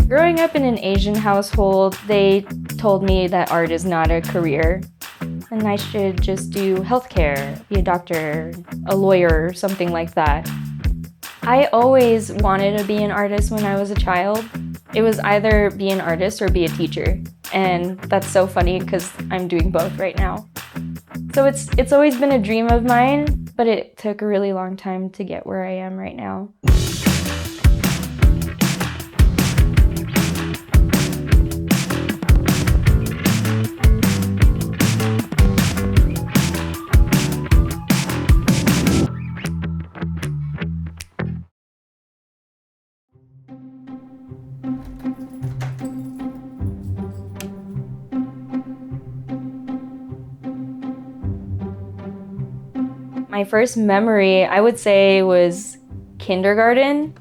Growing up in an Asian household, they told me that art is not a career and I should just do healthcare, be a doctor, a lawyer, or something like that. I always wanted to be an artist when I was a child. It was either be an artist or be a teacher. And that's so funny because I'm doing both right now. So it's always been a dream of mine, but it took a really long time to get where I am right now. My first memory, I would say, was kindergarten.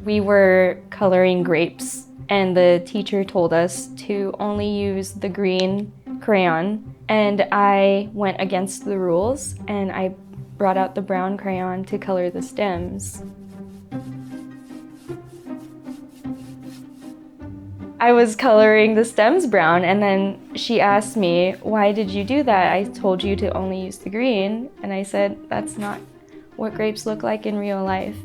We were coloring grapes, and the teacher told us to only use the green crayon, and I went against the rules, and I brought out the brown crayon to color the stems. I was coloring the stems brown, and then she asked me, "Why did you do that? I told you to only use the green." And I said, "That's not what grapes look like in real life."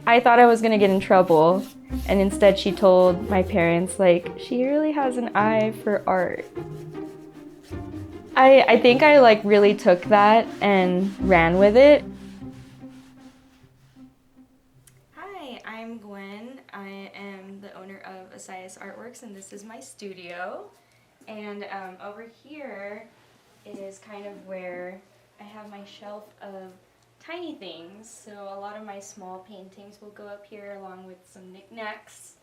I thought I was gonna get in trouble, and instead she told my parents, like, she really has an eye for art. I think I really took that and ran with it. Hi, I'm Gwen. I am the owner of Asayas Artworks, and this is my studio. And over here is kind of where I have my shelf of tiny things. So a lot of my small paintings will go up here along with some knickknacks.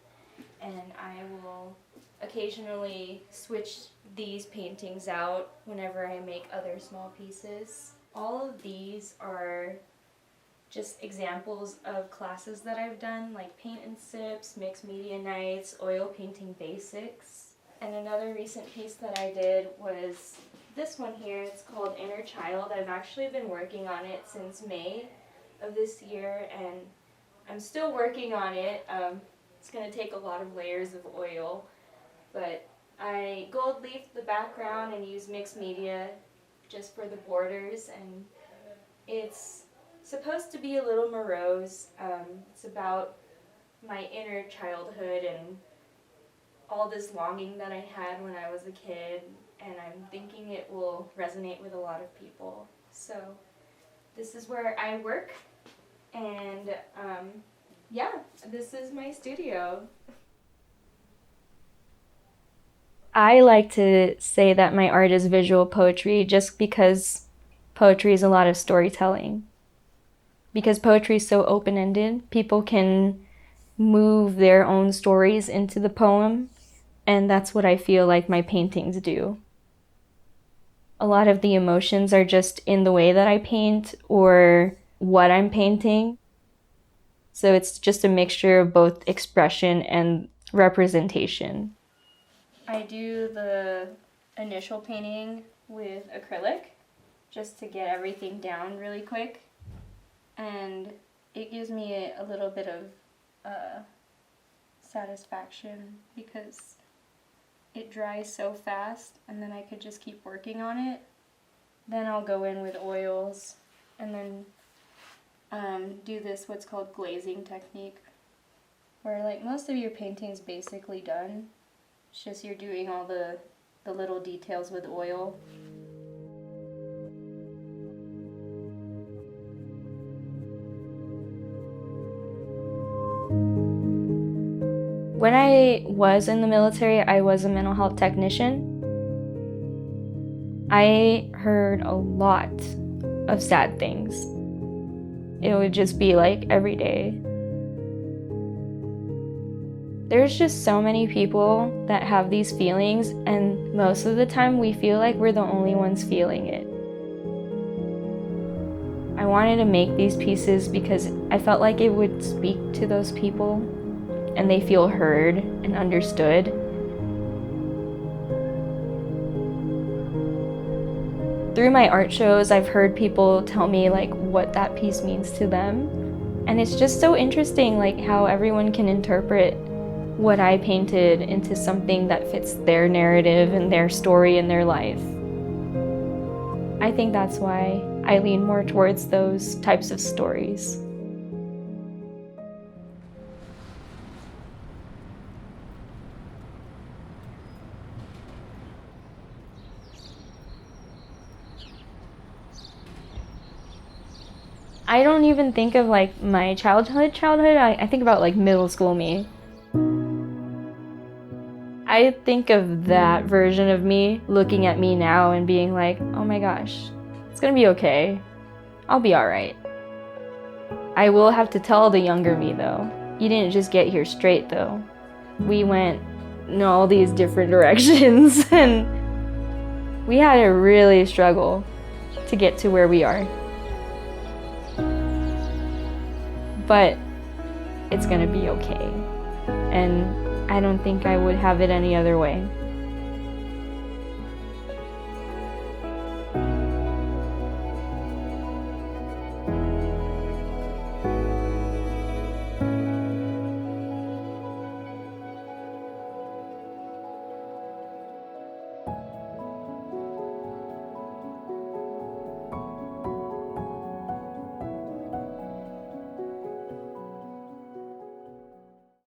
And I will occasionally switch these paintings out whenever I make other small pieces. All of these are just examples of classes that I've done, like paint and sips, mixed media nights, oil painting basics. And another recent piece that I did was this one here. It's called Inner Child. I've actually been working on it since May of this year, and I'm still working on it. It's going to take a lot of layers of oil, but I gold leafed the background and used mixed media just for the borders, and it's supposed to be a little morose. It's about my inner childhood and all this longing that I had when I was a kid, and I'm thinking it will resonate with a lot of people. So this is where I work, and yeah, this is my studio. I like to say that my art is visual poetry just because poetry is a lot of storytelling. Because poetry is so open-ended, people can move their own stories into the poem, and that's what I feel like my paintings do. A lot of the emotions are just in the way that I paint or what I'm painting. So it's just a mixture of both expression and representation. I do the initial painting with acrylic just to get everything down really quick. And it gives me a little bit of satisfaction because it dries so fast, and then I could just keep working on it. Then I'll go in with oils and then do this what's called glazing technique, where most of your painting's basically done. It's just you're doing all the little details with oil. When I was in the military, I was a mental health technician. I heard a lot of sad things. It would just be every day. There's just so many people that have these feelings, and most of the time we feel like we're the only ones feeling it. I wanted to make these pieces because I felt like it would speak to those people and they feel heard and understood. Through my art shows, I've heard people tell me what that piece means to them. And it's just so interesting, like, how everyone can interpret what I painted into something that fits their narrative and their story and their life. I think that's why I lean more towards those types of stories. I don't even think of like my childhood. I think about like middle school me. I think of that version of me looking at me now and being like, oh my gosh, it's gonna be okay. I'll be alright. I will have to tell the younger me though, you didn't just get here straight though. We went in all these different directions and we had to really struggle to get to where we are. But it's gonna be okay. And I don't think I would have it any other way.